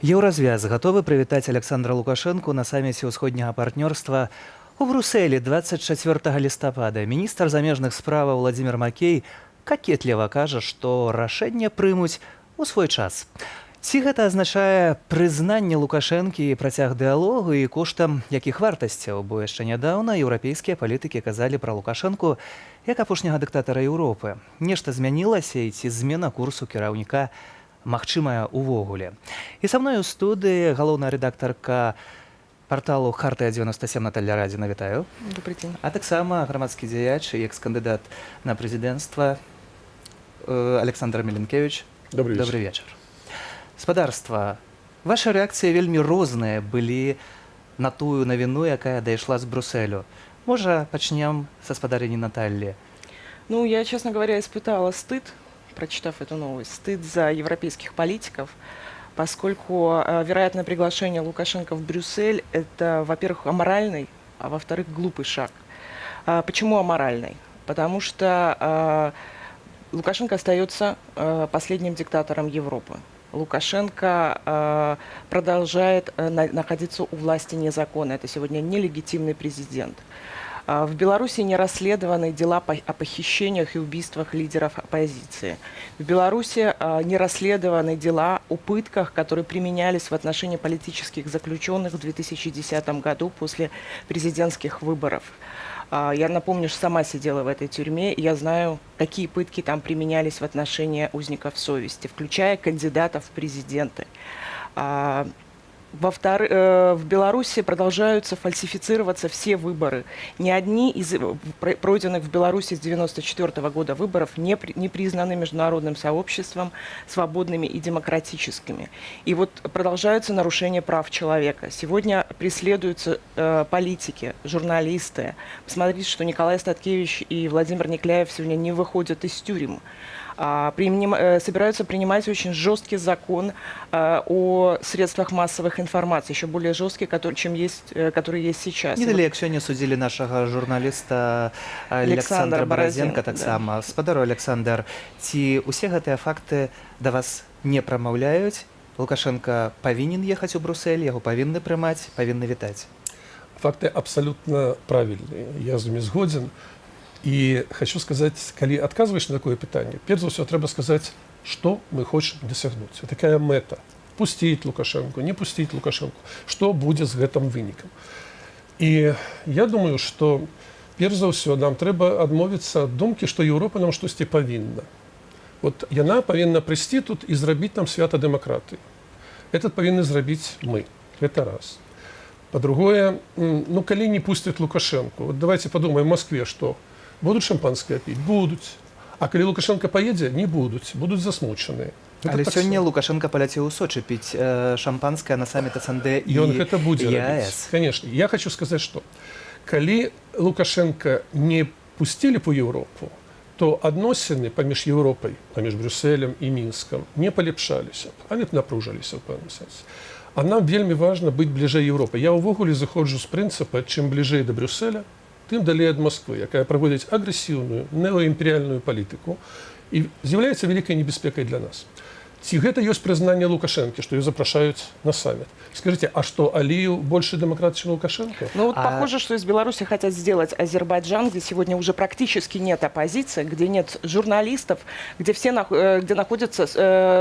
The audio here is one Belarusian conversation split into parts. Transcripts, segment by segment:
Еўразвяз гатовы прывітаць Александра Лукашэнку на саміце ўсходняга партнёрства у Брусэлі 24 лістапада. Міністр замежных справаў Владзімир Макей какетліва кажа, што рашэнне прымуць у свой час. Ці гэта азначае прызнанне Лукашэнкі і працяг дыялогу і коштам якіх вартасцяў, бо яшчэ нядаўна еўрапейскія палітыкі казалі пра Лукашэнку як апошняга дыктатара Еўропы. Нешта змянілася і ці змена курсу кіраўніка магчымая увогуле. І са мной у студыі галоўная рэдактарка порталу «Хартыя 97» Наталья Радзіна. Вітаю. Добрый день. А таксама грамадскі дзеяч і экс-кандыдат на прэзідэнцтва Александр Меленкевич. Добрый вечар. Спадарства, ваша рэакцыі вельмі розныя былі на тую навіну, якая дайшла з Брусэлю. Можа, пачнем са спадарыні Натальи? Ну, я, честно говоря, испытала стыд, прочитав эту новость, стыд за европейских политиков, поскольку вероятное приглашение Лукашенко в Брюссель – это, во-первых, аморальный, а во-вторых, глупый шаг. Почему аморальный? Потому что Лукашенко остается последним диктатором Европы. Лукашенко продолжает находиться у власти незаконно. Это сегодня нелегитимный президент. В Беларуси не расследованы дела о похищениях и убийствах лидеров оппозиции. В Беларуси не расследованы дела о пытках, которые применялись в отношении политических заключенных в 2010 году после президентских выборов. Я напомню, что сама сидела в этой тюрьме, и я знаю, какие пытки там применялись в отношении узников совести, включая кандидатов в президенты. Во-вторых, в Беларуси продолжаются фальсифицироваться все выборы. Ни одни из пройденных в Беларуси с 1994 года выборов не признаны международным сообществом свободными и демократическими. И вот продолжаются нарушения прав человека. Сегодня преследуются политики, журналисты. Посмотрите, что Николай Статкевич и Владимир Никляев сегодня не выходят из тюрем. Собираются принимать очень жесткий закон о средствах массовых информации, еще более жесткий, который есть сейчас. Недалек сёння судзілі нашага журналіста Александра Баразенка таксама. Спадару Александр, ці усе гэтыя факты да вас не прамаўляюць? Лукашенко павінен ехаць у Брусэль, яго павінны прымаць, павінны вітаць? Факты абсолютно правильные. Я з імі згодзін. И хочу сказать, коли отказываешь на такое питание, прежде всего треба сказать, что мы хотим досягнуть. Вот такая мета. Пустить Лукашенко, не пустить Лукашенко. Что будет с этим выником? И я думаю, что, прежде всего, нам треба отмовиться от думки, что Европа нам что-то повинна. Вот она повинна прийти тут и сделать нам свято демократии. Это повинны сделать мы. Это раз. По-другое, ну, коли не пустят Лукашенко, вот давайте подумаем в Москве, что будут шампанское пить? Будут. А коли Лукашенко поедет, не будут. Будут засмученные. Але сёння Лукашенко паляцеў у Сочи піць шампанское на саммит СНД и ЕАЭС. Конечно. Я хочу сказать, что коли Лукашенко не пустили по Европу, то адносіны паміж Европой, паміж Брюсселем и Минском не полепшаліся. Они напружаліся в пэўным сэнсе. А нам вельмі важно быть ближе Европы. Я увогуле заходжу з прынцыпа, чым ближе до Брюсселя, тым далей ад Москвы, якая праводзіць агрэсіўную неоімперіяльную палітыку і з'яўляецца вялікай небяспекай для нас. Ці гэта ёсць прызнанне Лукашэнкі, што ее запрашаюць на саммит? Скажите, а что, Алиев больше демократ, чем Лукашенко? Ну вот похоже, что из Беларуси хотят сделать Азербайджан, где сегодня уже практически нет оппозиции, где нет журналистов, где где находятся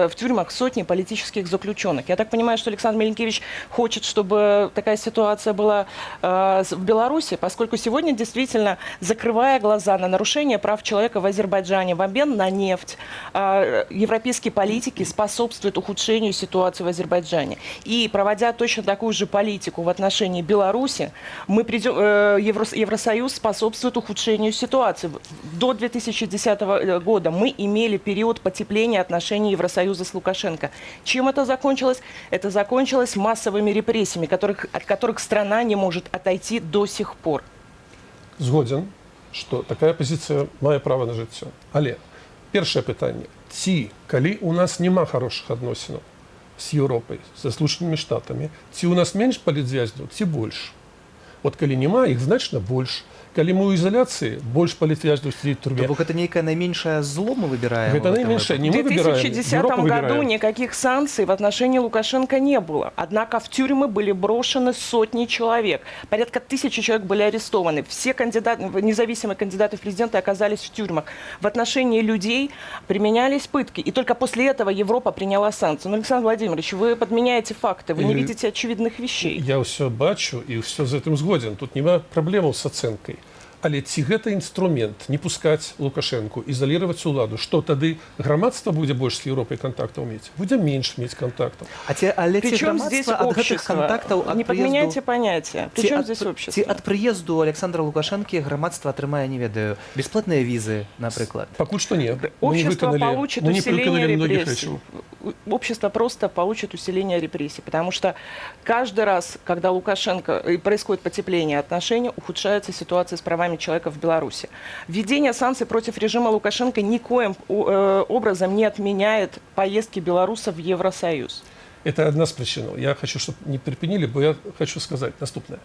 в тюрьмах сотни политических заключенных. Я так понимаю, что Александр Меленкевич хочет, чтобы такая ситуация была в Беларуси, поскольку сегодня действительно, закрывая глаза на нарушение прав человека в Азербайджане в обмен на нефть, европейские политики способствуют ухудшению ситуации в Азербайджане. И проводя точно такую же политику в отношении Беларуси, Евросоюз способствует ухудшению ситуации. До 2010 года мы имели период потепления отношений Евросоюза с Лукашенко. Чем это закончилось? Это закончилось массовыми репрессиями, от которых страна не может отойти до сих пор. Згоден, что такая позиция мае право на жыццё. Але першае пытанне. Ці, калі у нас нема хороших адносінаў з Еўропай, з Злучанымі Штатамі, ці у нас менш палітвязняў, ці больш? Вот калі нема, іх значна больш. калі мы ў ізаляцыі, больш палітвязняў сидзіць у То турме. бок это нейкае найменшае зло мы выбіраем. Гэта найменшае, не В мы выбираем, 2010 Европа году выбирает. никаких санкций в отношении Лукашенко не было. Однако в тюрьмы были брошены сотни человек. Порядка 1000 человек были арестованы. Все кандидаты, независимые кандидаты в президенты оказались в тюрьмах. В отношении людей применялись пытки. И только после этого Европа приняла санкции. Но, Александр Владимирович, вы подменяете факты, вы не видите очевидных вещей. Я ўсё бачу і ўсё з гэтым згодзін. Тут няма праблемаў з ацэнкай. Але ці гэта інструмент не пускаць Лукашэнку, ізаліраваць уладу, што тады грамадства будзе больш з Еўропай кантактаў мець, будзе менш мець кантактаў. Але ці Причем здесь грамадства ад гэтых общество? кантактаў ад Не подменяйте прыезду... понятия. Причем здесь общество? Ці ад прыезду Александра Лукашэнкі грамадства атрымае, не ведаю, бесплатныя візы, напрыклад. Пакуль што не. Общество получит усиление многіх репрессий. рэчаў. Общество просто получит усиление репрессий, потому что каждый раз, когда Лукашенко происходит потепление отношений, ухудшается ситуация с правами человека в Беларуси. Введение санкций против режима Лукашенко никоим образом не отменяет поездки белорусов в Евросоюз. Это одна з прычынаў. Я хочу, чтобы не припынили, бо я хочу сказать наступное.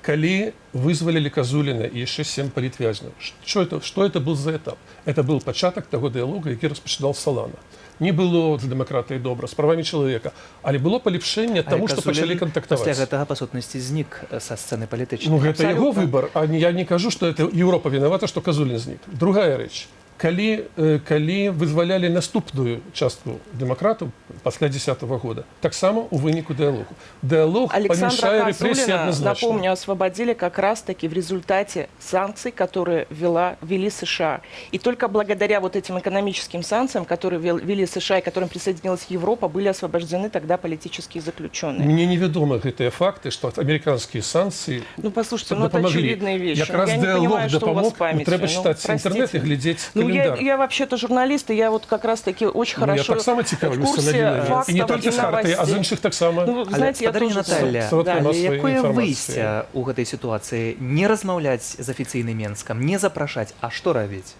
Калі вызвалілі Казуліна і яшчэ 7 палітвязняў, што это был за этап? Это был пачатак таго дыялога, які распачынаў Салана. Не было з дэмакратыяй добра, з правамі чалавека, але было палепшэнне таму, што пачалі кантактаваць. Пасля гэтага, па сутнасці, знік са сцэны палітычнай. Ну, гэта Абсолютно. яго выбар, а я не кажу, што это Еўропа вінавата, што Казулін знік. Другая рэч. Калі вызвалялі наступную частку дэмакратаў пасля 2010 года, таксама у выніку дыялогу. Дыялог памяншае Александра рэпрэсіі Казулина, адназначна. напомню, освободили как раз-таки в результате санкций, которые ввели США. И только благодаря вот этим экономическим санкциям, которые ввели США и к которым присоединилась Европа, были освобождены тогда политические заключенные. Мне невядома гэтыя факты, што амерыканскія санкцыі Ну, послушайте, ну это дапамаглі. очевидные вещи. Якраз Я не дыялог понимаю, что у вас с дапамог, памятью. трэба чытаць інтэрнэт і глядзець календар. Я вообще-то журналист, и я вот как раз-таки очень Ну, я хорошо таксама в цікавлюся курсе навінамі. І не фактов толькі и з Харты, а з новостей. іншых таксама. Ну, знаете, я Спадарня тоже... Наталля, сродкі Да. масавай якое інфармацыі. выйсце ў гэтай сітуацыі? Не размаўляць з афіцыйным Менскам, не запрашаць, а што рабіць?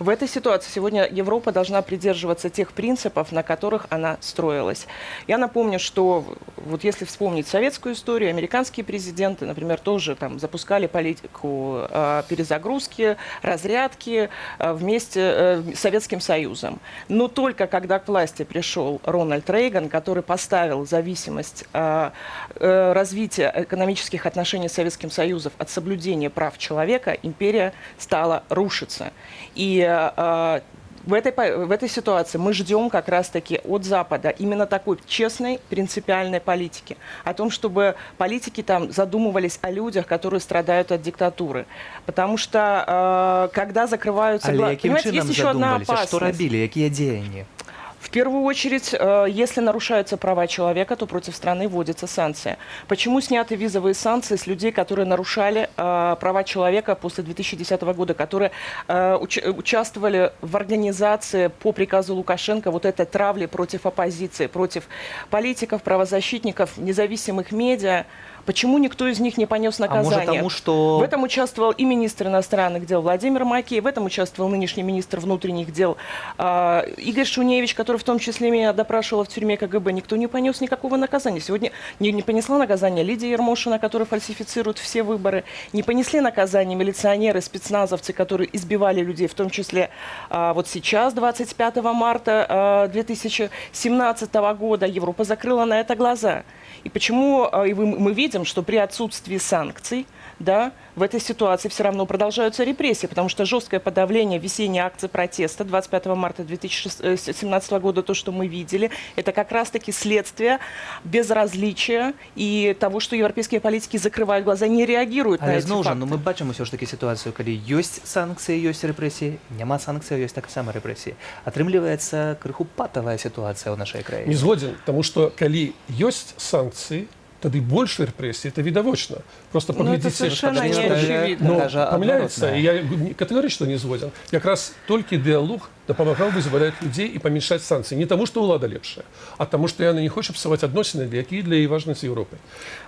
В этой ситуации сегодня Европа должна придерживаться тех принципов, на которых она строилась. Я напомню, что вот если вспомнить советскую историю, американские президенты, например, тоже там запускали политику перезагрузки, разрядки вместе с Советским Союзом. Но только когда к власти пришел Рональд Рейган, который поставил зависимость развития экономических отношений с Советским Союзом от соблюдения прав человека, империя стала рушиться. И в этой ситуации мы ждем как раз-таки от Запада именно такой честной, принципиальной политики. О том, чтобы политики там задумывались о людях, которые страдают от диктатуры. Потому что когда закрываются Але глаза... якім Понимаете, чынам есть еще одна задумваліся? Што опасность. рабілі, якія дзеянні? В первую очередь, если нарушаются права человека, то против страны вводятся санкции. Почему сняты визовые санкции с людей, которые нарушали права человека после 2010 года, которые участвовали в организации по приказу Лукашенко вот этой травли против оппозиции, против политиков, правозащитников, независимых медиа? Почему никто из них не понес наказание? А может, тому, что... В этом участвовал и министр иностранных дел Владимир Макей, в этом участвовал нынешний министр внутренних дел Игорь Шуневич, который в том числе меня допрашивал в тюрьме КГБ. Никто не понес никакого наказания. Сегодня не понесла наказание Лидия Ермошина, которая фальсифицирует все выборы. Не понесли наказание милиционеры, спецназовцы, которые избивали людей, в том числе вот сейчас, 25 марта 2017 года. Европа закрыла на это глаза. И почему мы видим, что при отсутствии санкций, да, в этой ситуации все равно продолжаются репрессии, потому что жесткое подавление весенней акции протеста 25 марта 2017 года, то, что мы видели, это как раз-таки следствие безразличия и того, что европейские политики закрывают глаза, не реагируют на Але эти зноў жа, факты. ну мы бачым усё ж такі сітуацыю, калі ёсць санкцыі, ёсць рэпрэсіі, няма санкцыяў, ёсць таксама рэпрэсіі. Атрымліваецца крыху патавая сітуацыя ў нашай Не краіне. згодзін, таму што калі ёсць санкцыі, тады больш рэпрэсій, это відавочна. Просто Ну, это паглядзіце. совершенно Наталья, не очевидно. Ну, Кажа памыляецца, адваротнае. і я катэгарычна не згодзін. Якраз толькі дыялог дапамагаў вызваляць людзей і памяншаць санкцыі. Не таму, што ўлада лепшая, а таму, што яна не хоча псаваць адносіны, якія для яе важны з Еўропай.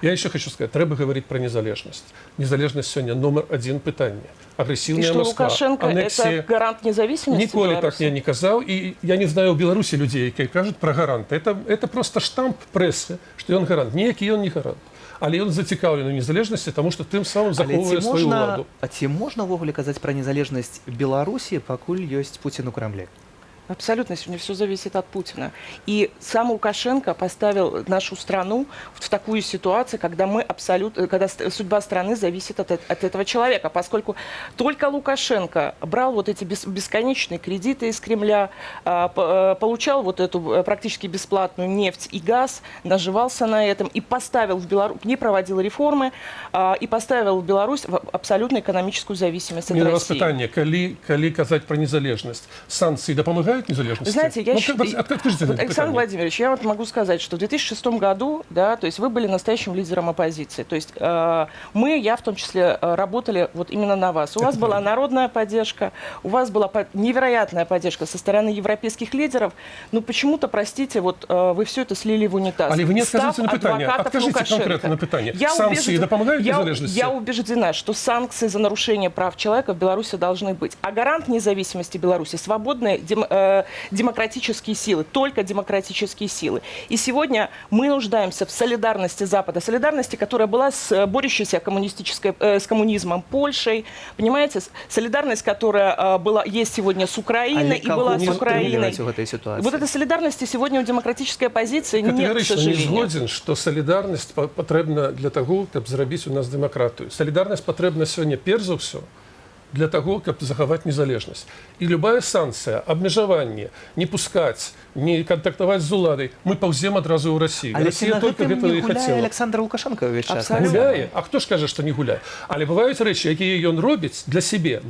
Я яшчэ хочу сказаць, трэба гаварыць пра незалежнасць. Незалежнасць сёння номер адзін пытанне. И Агрэсіўная что Москва, Лукашенко анексія. это гарант независимости Ніколи так Беларуси? я не казаў, і я не знаю ў Беларусі людзей, якія кажуць пра гарант. Это просто штамп прэсы, што ён гарант. Ніякі ён не гарант. але ён зацікаўлены ў незалежнасці, таму што тым самым Але захоўвае сваю ўладу. ці можна ўвогуле казаць пра незалежнасць Беларусі, пакуль ёсць Пуцін у Крамле? Абсолютно, сегодня все зависит от Путина. И сам Лукашенко поставил нашу страну в такую ситуацию, когда когда судьба страны зависит от этого человека, поскольку только Лукашенко брал вот эти бесконечные кредиты из Кремля, получал вот эту практически бесплатную нефть и газ, наживался на этом и поставил в Беларусь, не проводил реформы, и поставил в Беларусь в абсолютно экономическую зависимость от Мне России. пытанне, калі казаць пра незалежнасць, санкцыі дапамагаюць незалежнасці? Знаете, я считаю, Откажите вот, Александр Владимирович, я вот могу сказать, что в 2006 году, да, то есть вы были настоящим лидером оппозиции. То есть я в том числе работали вот именно на вас. У вас была народная поддержка, у вас была невероятная поддержка со стороны европейских лидеров. Но почему-то, простите, вот вы все это слили в унитаз. Але вы не Став скажите на питание. адвокатов Откажите Лукашенко. конкретно на питание. Я Санкции допомагають незалежності? Я убеждена, что санкции за нарушение прав человека в Беларуси должны быть. А гарант независимости Беларуси — свободные демократические силы, только демократические силы. И сегодня мы нуждаемся в солидарности Запада, солидарности, которая была с борющейся с коммунизмом Польшей, понимаете, солидарность, которая есть сегодня с Украиной и была с Украиной. Вот этой солидарности сегодня у демократической оппозиции нет, к Катэгарычна не сожалению. згодзін, што салідарнасць патрэбна для таго, каб зрабіць у нас дэмакратыю. Салідарнасць патрэбна сёння перш за ўсё для таго, каб захаваць незалежнасць. І любая санкцыя, абмежаванне, не пускаць, не кантактаваць з уладай, мы паўзем адразу ў Расію. Але Расія на толькі гэтым гэтага не і гуляе хацела. Александр Лукашенко ўвесь час. Абсолютно. Гуляе? А хто ж кажа, што не гуляе? Але бываюць рэчы, якія ён робіць для сябе.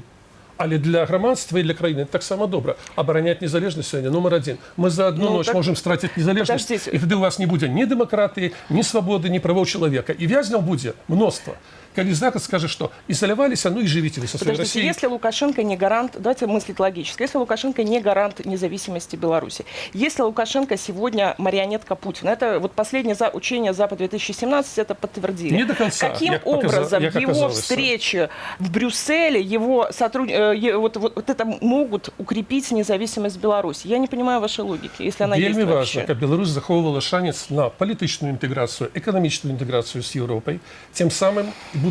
Але для грамадства і для краіны таксама добра. Абараняць незалежнасць сёння нумар адзін. Мы за одну ноч можам страціць незалежнасць, Подождите. і тады у вас не будзе ні дэмакратыі, ні свабоды, ні правоў чалавека. І вязняў будзе мноства. Калі Захад скажа, что изолировались, ну и живите вы со своей Подождите, Россией. если Лукашенко не гарант, давайте мыслить логически, если Лукашенко не гарант независимости Беларуси, если Лукашенко сегодня марионетка Путина, это вот последнее учение Запад 2017 это подтвердили. Не до конца. Каким образом его встречи в Брюсселе, его вот это могут укрепить независимость Беларуси? Я не понимаю вашей логики, если она есть Вельми вообще. важно, как Беларусь заховывала шанец на политичную интеграцию, экономическую интеграцию с Европой, тем самым будут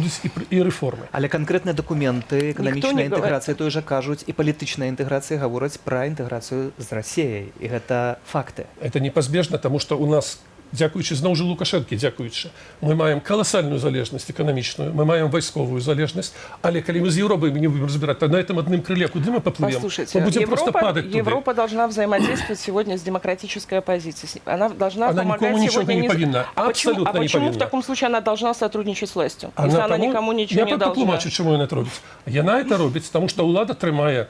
и реформы. Але конкретные документы, экономічная інтэграцыя той жа кажуць, і палітычная інтэграцыя гавораць пра інтэграцыю з Расіяй. І гэта факты. Это непазбежна, потому что у нас, дзякуючы зноў жа Лукашэнкі, дзякуючы, мы маем каласальную залежнасць эканамічную, мы маем вайсковую залежнасць, але калі мы з Европой не будем разбирать, то на этом одном крыле куды мы поплывем? Послушайте, мы будем просто падать Европа должна взаимодействовать сегодня с демократической оппозицией. Она должна Она помогать никому ничего сегодня не повинна. Абсолютно не почему в повинна. таком случае она должна сотрудничать с властью? Если она никому ничего я не должна. Я патлумачу, чому яна це робить. Яна це робить, тому що ўлада трымае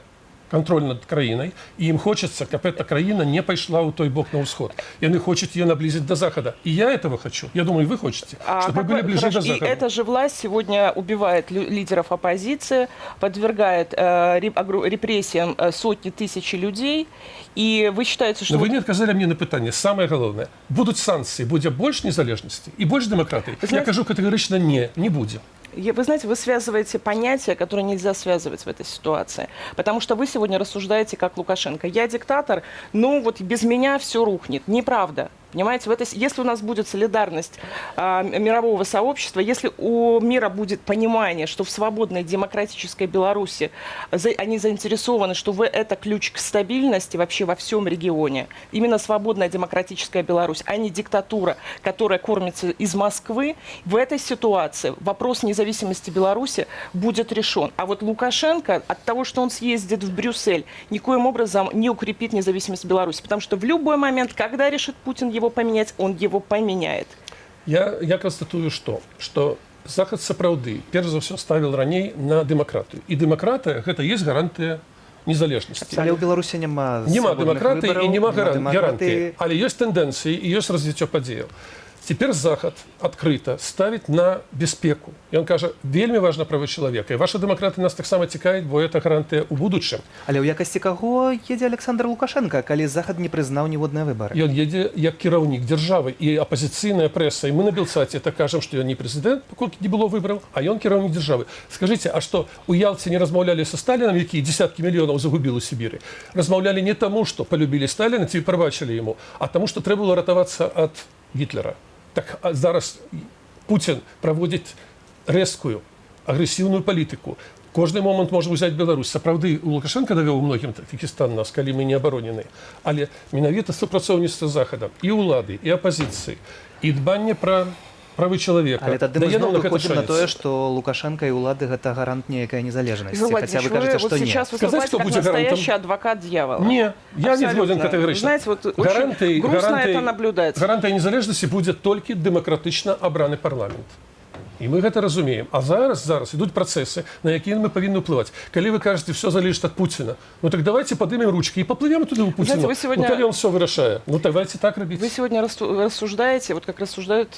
контроль над краінай, і ім хочется, каб эта краіна не пайшла ў той бок на ўсход. Яны хочуць ее наблизить до Запада. И я этого хочу. Я думаю, вы хотите, чтобы мы были ближе до Запада. И эта же власть сегодня убивает лидеров оппозиции, подвергает репрессиям сотни тысяч людей. И вы считаете, что... Но вы не отказали мне на питание. Самое главное. Будут санкции, будет больше незалежности и больше демократии. Я кажу категорично не будет. Вы знаете, вы связываете понятия, которые нельзя связывать в этой ситуации. Потому что вы сегодня рассуждаете как Лукашенко. Я диктатор, ну вот без меня все рухнет. Неправда. Понимаете, если у нас будет солидарность мирового сообщества, если у мира будет понимание, что в свободной демократической Беларуси они заинтересованы, что это ключ к стабильности вообще во всем регионе, именно свободная демократическая Беларусь, а не диктатура, которая кормится из Москвы, в этой ситуации вопрос независимости Беларуси будет решен. А вот Лукашенко от того, что он съездит в Брюссель, никоим образом не укрепит независимость Беларуси, потому что в любой момент, когда решит Путин его поменять, он его поменяет. Я констатую, что Захад сапраўды, перш за ўсё, ставіл раней на дэмакратыю. І дэмакратыя — гэта есть гарантыя незалежнасці. Але ў Беларусі няма дэмакратыі і няма гарантыі. гарантыі. Але ёсць тэндэнцыі і ёсць развіццё падзеяў. Теперь Захад открыто ставит на бяспеку. И он кажа, вельмі важна правы чалавека. І ваша дэмакраты нас таксама цікавіць, бо это гарантыя ў будучым. Але ў якасці каго едзе Александр Лукашенко, калі Захад не прызнаў ніводныя выбары? Ён едзе як кіраўнік дзяржавы і апазіцыйная прэса. І мы на Белсаце так кажам, што ён не прэзідэнт, паколькі не было выбараў, а ён кіраўнік дзяржавы. Скажыце, а што у Ялце не размаўлялі са Сталінам, які дзесяткі мільёнаў загубіў у Сібіры? Размаўлялі не таму, што полюбілі Сталіна ці прабачылі яму, а таму, што трэба было ратавацца ад Гітлера. Так зараз Путін проводить резкую, агрэсіўную палітыку. Кожны момант можа ўзяць Беларусь. Сапраўды, Лукашенко давёў многім Таджикістан нас, калі мы не абаронены. Але менавіта супрацоўніцтва з Захадам і ўлады, і апазіцыі, і дбанне пра правы чалавека. Але тады мы дае нам зноў гэты выходзім на шанец. тое, што Лукашенко і ўлады гэта гарант нейкай незалежнасці. Игорь Хаця вы Владимирович, кажаце, вот што не. сейчас Сказать, выступаете кто как будет гарантом? настоящий адвокат дьявола. Не, я не Абсолютно. згоден категорично. Знаете, вот очень грустно это наблюдать. Гарантай незалежнасці будзе толькі дэмакратычна абраны парламент. І мы гэта разумеем. А зараз ідуць працэсы, на якія мы павінны ўплываць. Калі вы кажаце, все залежыць ад Пуціна, ну так давайте падымем ручки і поплывем туды ў Пуціна. Знаете, вы сегодня- Ну, калі он все вырашае. Ну давайте так рабіць. Вы сегодня рассуждаете, вот как рассуждают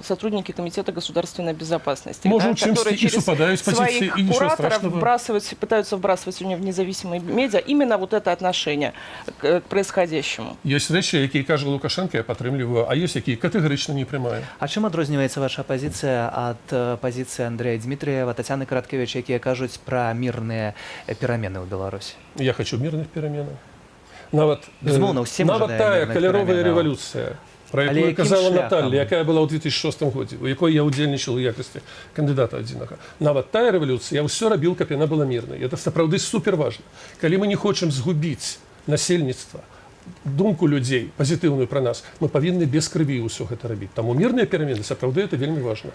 сотрудники Комитета государственной безопасности, Можем да, чимсь которые и через совпадают с позицией, своих и ничего кураторов страшного. пытаются вбрасывать в независимые медиа именно вот это отношение к происходящему. Ёсць рэчы, якія кажа Лукашенко, я падтрымліваю, а ёсць якія катэгарычна не прымаю. А чым адрозніваецца ваша пазіцыя ад пазіцыі Андрэя Дмітрыева, Тацяны Краткевіч, якія кажуць пра мірныя перамены ў Беларусі? Я хочу мирных пераменаў. Нават, Безумоўна, ўсе мы нават жадаем тая мірных каляровая пераменаў. рэвалюцыя, про Але якую якім казала шляхам? Наталья, якая была ў 2006 годзе, у якой я ўдзельнічаў у якасці кандыдата адзінага. Нават тая рэвалюцыя, я ўсё рабіў, каб яна была мірнай. Это сапраўды суперважна. Калі мы не хочам згубіць насельніцтва, думку людзей пазітыўную пра нас, мы павінны без крыві ўсё гэта рабіць. Таму мірныя перамены сапраўды это вельмі важна.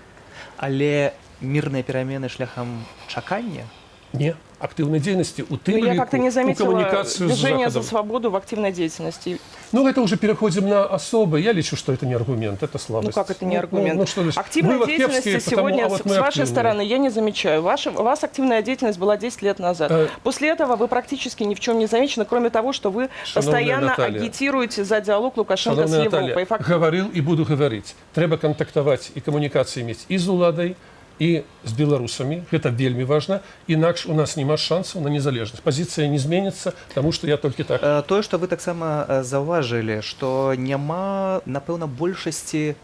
Але мірныя перамены шляхам чакання? Не, актыўнай дзейнасці у тым Но я как-то не у заметила камунікацыю з движение за Захадам. свободу в активной деятельности. Ну, это уже переходим на особо. Я лечу, что это не аргумент, это слабость. Ну как это не аргумент? Ну, что значит? Активная Вывод деятельность кепский, потому, сегодня а вот с мы вашей активные. стороны я не замечаю. У вас активная деятельность была 10 лет назад. После этого вы практически ни в чем не замечены, кроме того, что вы Шановная постоянно Наталья, агитируете за диалог Лукашенко с Шановная Европой. Наталья, Факт- говорил и буду говорить. Треба контактовать и коммуникации иметь и с уладой, и с белорусами. Это вельми важно. Иначе у нас нема шансов на незалежность. Позиция не изменится, потому что я только так. Тое, што вы таксама заўважылі, што няма, напэўна, большая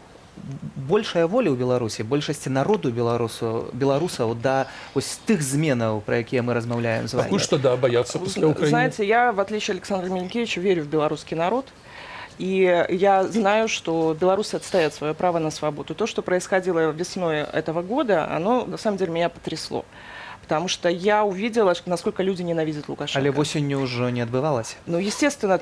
воля ў Беларусі, большасці народу беларусаў да ось тых зменаў, пра якія мы размаўляем з вами. Пока что да, боятся после Украины. Знаете, я, в отличие от Александра Миленкевича, верю в белорусский народ. И я знаю, что белорусы отстоят свое право на свободу. То, что происходило весной этого года, оно на самом деле меня потрясло. Потому что я увидела, насколько люди ненавидят Лукашенко. Але восенню ўжо не адбывалася. Ну, естественно,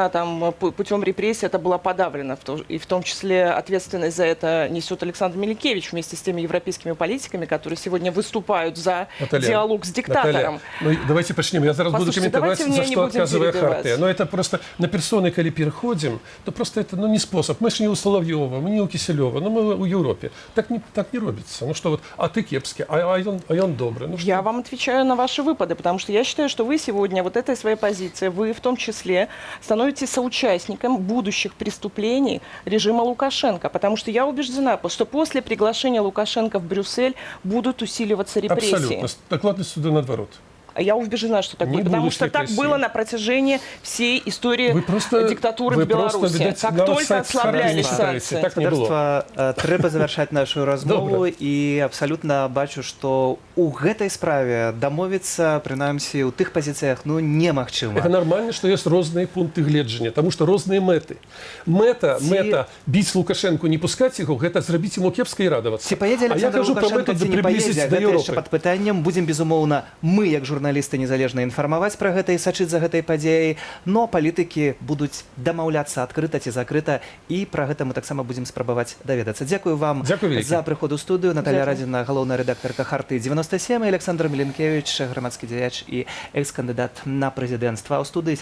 там путем репрессий это было подавлено. И в том числе ответственность за это несет Александр Миленкевич вместе с теми европейскими политиками, которые сегодня выступают за Наталья, диалог с диктатором. Наталья, ну, давайте почнем. Я зараз буду Послушайте, комментовать, давайте за меня не что будем отказывая перебивать. Хартия. Но это просто на персоны, коли переходим, то просто это не способ. Мы же не у Соловьева, мы не у Киселева, но мы у Европе. Так не робится. Ну что вот, а ты кепский, а он добрый. Ну, Я вам отвечаю на ваши выпады, потому что я считаю, что вы сегодня вот этой своей позиции, вы в том числе становитесь соучастником будущих преступлений режима Лукашенко, потому что я убеждена, что после приглашения Лукашенко в Брюссель будут усиливаться репрессии. абсолютно. Докладность суда наоборот. Я убеждена, что так Не будет, потому будут что так репрессий. было на протяжении всей истории диктатуры в Беларуси. видать, Как на только сайт ослаблялись Хартии не санкции. Так не было. Гаспадарства, трэба завяршаць нашу размову і абсалютна бачу, што ў гэтай справе дамовіцца, прынамсі, ў тых пазіцыях немагчыма. Это нормально, что есть разные пункты гледжання, потому что разные мэты. Мэта бить Лукашенко, не пускать его, это зрабіць ему кепска і радоваться. Ці паедзе А я Александр кажу про Лукашенко, метод ці не приблизить паедзе, до гэта яшчэ Европы. пад пытаннем. Будзем, безумоўна, мы, як журналісты, незалежна інфармаваць пра гэта і сачыць за гэтай падзеяй, но палітыкі будуць дамаўляцца адкрыта ці закрыта, і пра гэта мы таксама будзем спрабаваць даведацца. Дзякую вам за прыход у студыю. Наталья Радзіна, галоўная рэдактарка Харты 97, і Александр Миленкевич, грамадскі дзеяч і экс-кандыдат на прэзідэнцтва. У студыі